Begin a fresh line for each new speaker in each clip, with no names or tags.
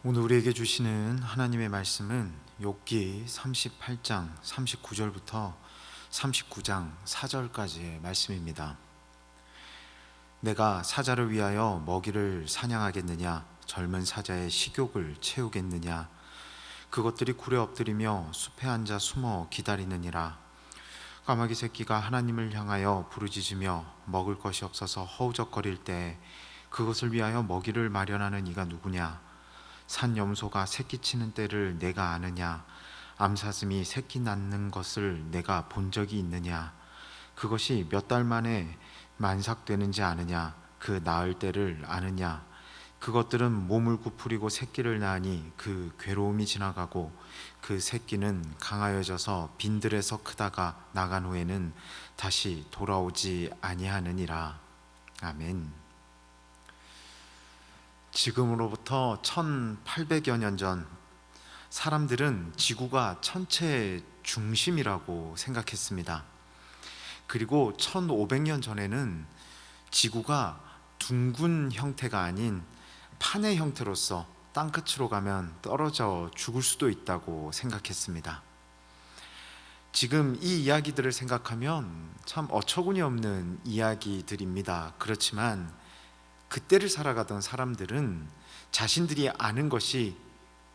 오늘 우리에게 주시는 하나님의 말씀은 욥기 38장 39절부터 39장 4절까지의 말씀입니다. 내가 사자를 위하여 먹이를 사냥하겠느냐? 젊은 사자의 식욕을 채우겠느냐? 그것들이 굴에 엎드리며 숲에 앉아 숨어 기다리느니라. 까마귀 새끼가 하나님을 향하여 부르짖으며 먹을 것이 없어서 허우적거릴 때 그것을 위하여 먹이를 마련하는 이가 누구냐? 산 염소가 새끼 치는 때를 내가 아느냐? 암사슴이 새끼 낳는 것을 내가 본 적이 있느냐? 그것이 몇 달 만에 만삭되는지 아느냐? 그 낳을 때를 아느냐? 그것들은 몸을 구부리고 새끼를 낳으니 그 괴로움이 지나가고 그 새끼는 강하여져서 빈들에서 크다가 나간 후에는 다시 돌아오지 아니하느니라. 아멘. 지금으로부터 1800여 년 전 사람들은 지구가 천체의 중심이라고 생각했습니다. 그리고 1500년 전에는 지구가 둥근 형태가 아닌 판의 형태로서 땅끝으로 가면 떨어져 죽을 수도 있다고 생각했습니다. 지금 이 이야기들을 생각하면 참 어처구니 없는 이야기들입니다. 그렇지만 그때를 살아가던 사람들은 자신들이 아는 것이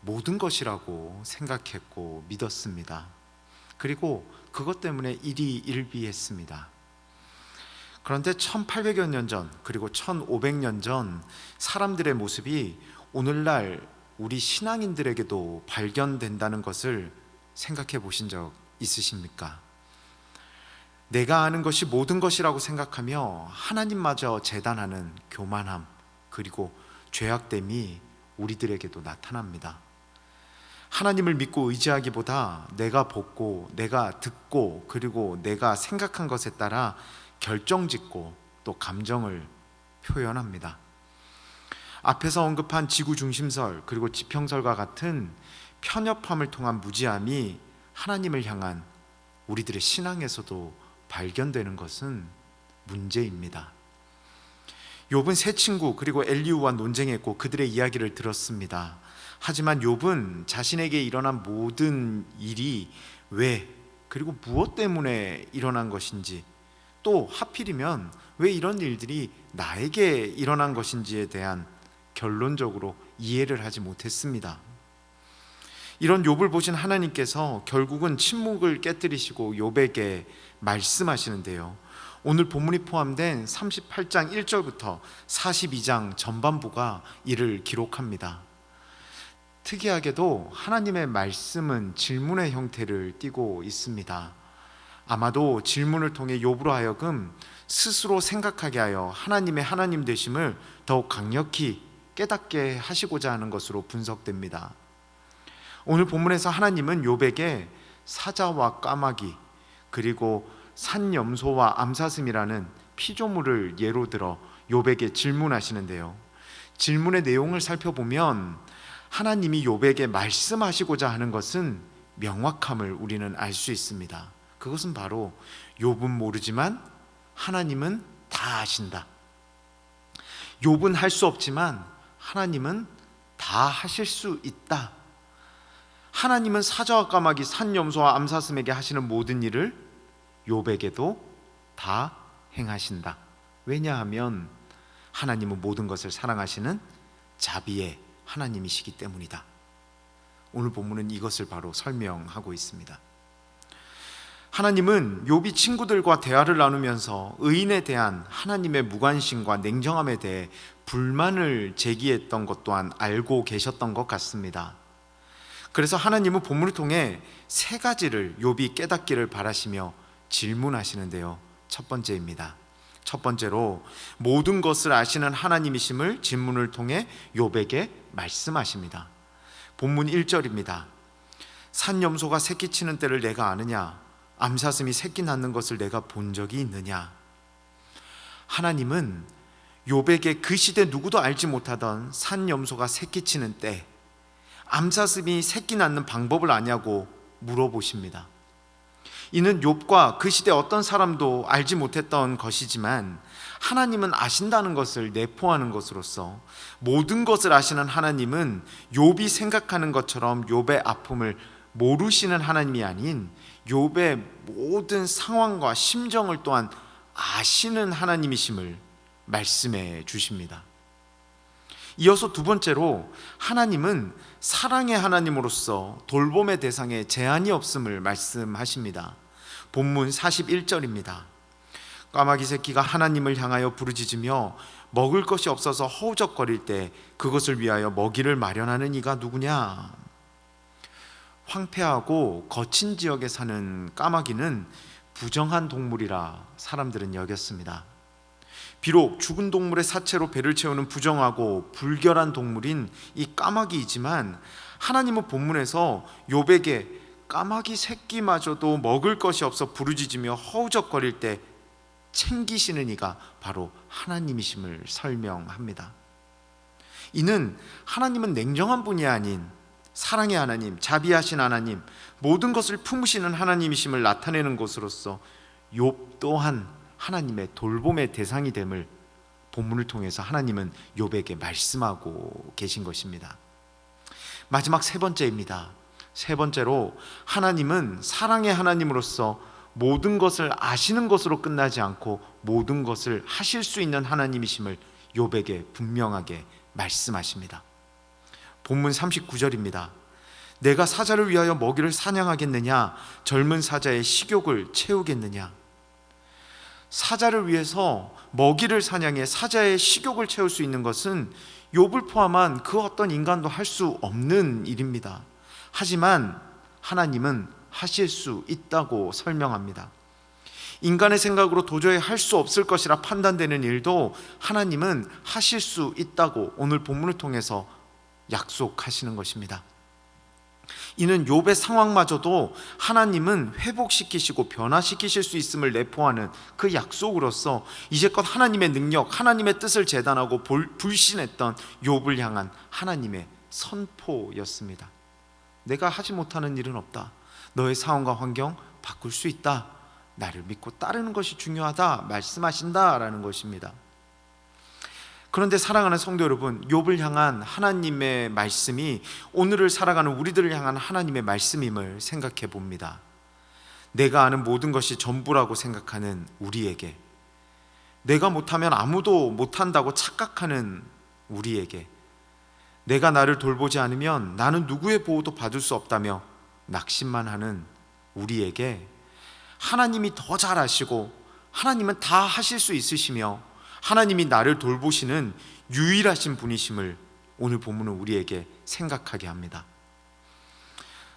모든 것이라고 생각했고 믿었습니다. 그리고 그것 때문에 일희일비했습니다. 그런데 1800여 년 전, 그리고 1500년 전 사람들의 모습이 오늘날 우리 신앙인들에게도 발견된다는 것을 생각해 보신 적 있으십니까? 내가 아는 것이 모든 것이라고 생각하며 하나님마저 재단하는 교만함, 그리고 죄악됨이 우리들에게도 나타납니다. 하나님을 믿고 의지하기보다 내가 보고, 내가 듣고, 그리고 내가 생각한 것에 따라 결정짓고 또 감정을 표현합니다. 앞에서 언급한 지구 중심설, 그리고 지평설과 같은 편협함을 통한 무지함이 하나님을 향한 우리들의 신앙에서도 발견되는 것은 문제입니다. 욥은 세 친구 그리고 엘리후와 논쟁했고 그들의 이야기를 들었습니다. 하지만 욥은 자신에게 일어난 모든 일이 왜, 그리고 무엇 때문에 일어난 것인지, 또 하필이면 왜 이런 일들이 나에게 일어난 것인지에 대한 결론적으로 이해를 하지 못했습니다. 이런 욥을 보신 하나님께서 결국은 침묵을 깨뜨리시고 욥에게 말씀하시는데요, 오늘 본문이 포함된 38장 1절부터 42장 전반부가 이를 기록합니다. 특이하게도 하나님의 말씀은 질문의 형태를 띠고 있습니다. 아마도 질문을 통해 욥으로 하여금 스스로 생각하게 하여 하나님의 하나님 되심을 더욱 강력히 깨닫게 하시고자 하는 것으로 분석됩니다. 오늘 본문에서 하나님은 욥에게 사자와 까마귀, 그리고 산염소와 암사슴이라는 피조물을 예로 들어 욥에게 질문하시는데요, 질문의 내용을 살펴보면 하나님이 욥에게 말씀하시고자 하는 것은 명확함을 우리는 알 수 있습니다. 그것은 바로 욥은 모르지만 하나님은 다 아신다. 욥은 할 수 없지만 하나님은 다 하실 수 있다. 하나님은 사자와 까마귀, 산염소와 암사슴에게 하시는 모든 일을 욥에게도 다 행하신다. 왜냐하면 하나님은 모든 것을 사랑하시는 자비의 하나님이시기 때문이다. 오늘 본문은 이것을 바로 설명하고 있습니다. 하나님은 욥이 친구들과 대화를 나누면서 의인에 대한 하나님의 무관심과 냉정함에 대해 불만을 제기했던 것 또한 알고 계셨던 것 같습니다. 그래서 하나님은 본문을 통해 세 가지를 욥이 깨닫기를 바라시며 질문하시는데요, 첫 번째입니다. 첫 번째로 모든 것을 아시는 하나님이심을 질문을 통해 욥에게 말씀하십니다. 본문 1절입니다. 산염소가 새끼 치는 때를 내가 아느냐? 암사슴이 새끼 낳는 것을 내가 본 적이 있느냐? 하나님은 욥에게 그 시대 누구도 알지 못하던 산염소가 새끼 치는 때, 암사슴이 새끼 낳는 방법을 아냐고 물어보십니다. 이는 욥과 그 시대 어떤 사람도 알지 못했던 것이지만 하나님은 아신다는 것을 내포하는 것으로서 모든 것을 아시는 하나님은 욥이 생각하는 것처럼 욥의 아픔을 모르시는 하나님이 아닌 욥의 모든 상황과 심정을 또한 아시는 하나님이심을 말씀해 주십니다. 이어서 두 번째로 하나님은 사랑의 하나님으로서 돌봄의 대상에 제한이 없음을 말씀하십니다. 본문 41절입니다. 까마귀 새끼가 하나님을 향하여 부르짖으며 먹을 것이 없어서 허우적거릴 때 그것을 위하여 먹이를 마련하는 이가 누구냐? 황폐하고 거친 지역에 사는 까마귀는 부정한 동물이라 사람들은 여겼습니다. 비록 죽은 동물의 사체로 배를 채우는 부정하고 불결한 동물인 이 까마귀이지만 하나님은 본문에서 욥에게 까마귀 새끼마저도 먹을 것이 없어 부르짖으며 허우적거릴 때 챙기시는 이가 바로 하나님이심을 설명합니다. 이는 하나님은 냉정한 분이 아닌 사랑의 하나님, 자비하신 하나님, 모든 것을 품으시는 하나님이심을 나타내는 것으로서 욥 또한 하나님의 돌봄의 대상이 됨을 본문을 통해서 하나님은 욥에게 말씀하고 계신 것입니다. 마지막 세 번째입니다. 세 번째로 하나님은 사랑의 하나님으로서 모든 것을 아시는 것으로 끝나지 않고 모든 것을 하실 수 있는 하나님이심을 욥에게 분명하게 말씀하십니다. 본문 39절입니다. 내가 사자를 위하여 먹이를 사냥하겠느냐? 젊은 사자의 식욕을 채우겠느냐? 사자를 위해서 먹이를 사냥해 사자의 식욕을 채울 수 있는 것은 욥을 포함한 그 어떤 인간도 할 수 없는 일입니다. 하지만 하나님은 하실 수 있다고 설명합니다. 인간의 생각으로 도저히 할 수 없을 것이라 판단되는 일도 하나님은 하실 수 있다고 오늘 본문을 통해서 약속하시는 것입니다. 이는 욥의 상황마저도 하나님은 회복시키시고 변화시키실 수 있음을 내포하는 그 약속으로서 이제껏 하나님의 능력, 하나님의 뜻을 재단하고 불신했던 욥을 향한 하나님의 선포였습니다. 내가 하지 못하는 일은 없다. 너의 상황과 환경 바꿀 수 있다. 나를 믿고 따르는 것이 중요하다 말씀하신다라는 것입니다. 그런데 사랑하는 성도 여러분, 욥을 향한 하나님의 말씀이 오늘을 살아가는 우리들을 향한 하나님의 말씀임을 생각해 봅니다. 내가 아는 모든 것이 전부라고 생각하는 우리에게, 내가 못하면 아무도 못한다고 착각하는 우리에게, 내가 나를 돌보지 않으면 나는 누구의 보호도 받을 수 없다며 낙심만 하는 우리에게 하나님이 더 잘 아시고 하나님은 다 하실 수 있으시며 하나님이 나를 돌보시는 유일하신 분이심을 오늘 본문은 우리에게 생각하게 합니다.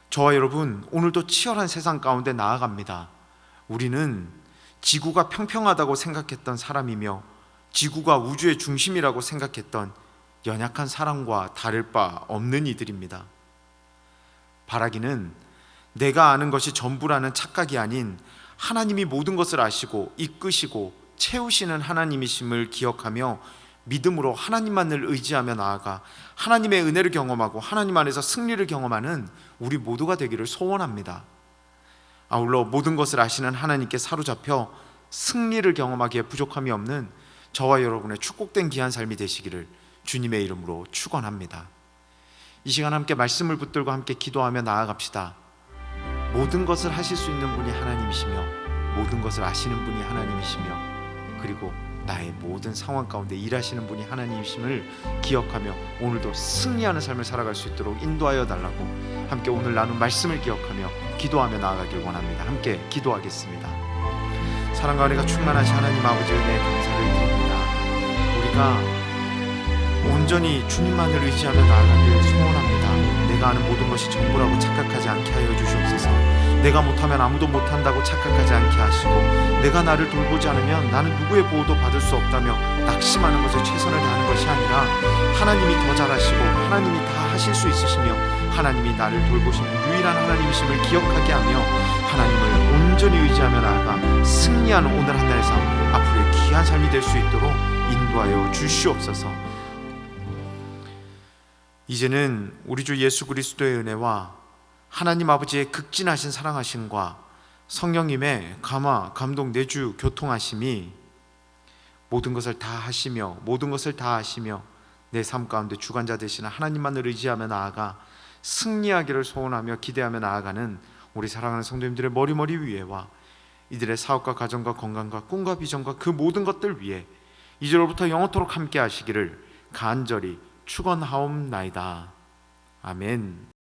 저와 여러분, 오늘도 치열한 세상 가운데 나아갑니다. 우리는 지구가 평평하다고 생각했던 사람이며 지구가 우주의 중심이라고 생각했던 연약한 사람과 다를 바 없는 이들입니다. 바라기는 내가 아는 것이 전부라는 착각이 아닌 하나님이 모든 것을 아시고 이끄시고 채우시는 하나님이심을 기억하며 믿음으로 하나님만을 의지하며 나아가 하나님의 은혜를 경험하고 하나님 안에서 승리를 경험하는 우리 모두가 되기를 소원합니다. 아울러 모든 것을 아시는 하나님께 사로잡혀 승리를 경험하기에 부족함이 없는 저와 여러분의 축복된 귀한 삶이 되시기를 주님의 이름으로 축원합니다. 이 시간 함께 말씀을 붙들고 함께 기도하며 나아갑시다. 모든 것을 하실 수 있는 분이 하나님이시며 모든 것을 아시는 분이 하나님이시며 그리고 나의 모든 상황 가운데 일하시는 분이 하나님이심을 기억하며 오늘도 승리하는 삶을 살아갈 수 있도록 인도하여 달라고 함께 오늘 나눈 말씀을 기억하며 기도하며 나아가길 원합니다. 함께 기도하겠습니다. 사랑과 은혜가 충만하신 하나님 아버지 은혜에 감사를 드립니다. 우리가 온전히 주님만을 의지하며 나아가길 소원합니다. 내가 아는 모든 것이 전부라고 착각하지 않게 하여 주시옵소서. 내가 못하면 아무도 못한다고 착각하지 않게 하시고 내가 나를 돌보지 않으면 나는 누구의 보호도 받을 수 없다며 낙심하는 것에 최선을 다하는 것이 아니라 하나님이 더 잘하시고 하나님이 다 하실 수 있으시며 하나님이 나를 돌보시는 유일한 하나님이심을 기억하게 하며 하나님을 온전히 의지하며 나아가 승리하는 오늘 한 날의 삶, 앞으로의 귀한 삶이 될 수 있도록 인도하여 주시옵소서. 이제는 우리 주 예수 그리스도의 은혜와 하나님 아버지의 극진하신 사랑하심과 성령님의 감화, 감동, 내주, 교통하심이 모든 것을 다 하시며 내 삶 가운데 주관자 되시는 하나님만을 의지하며 나아가 승리하기를 소원하며 기대하며 나아가는 우리 사랑하는 성도님들의 머리 위에와 이들의 사업과 가정과 건강과 꿈과 비전과 그 모든 것들 위에 이제로부터 영원토록 함께 하시기를 간절히 축원하옵나이다. 아멘.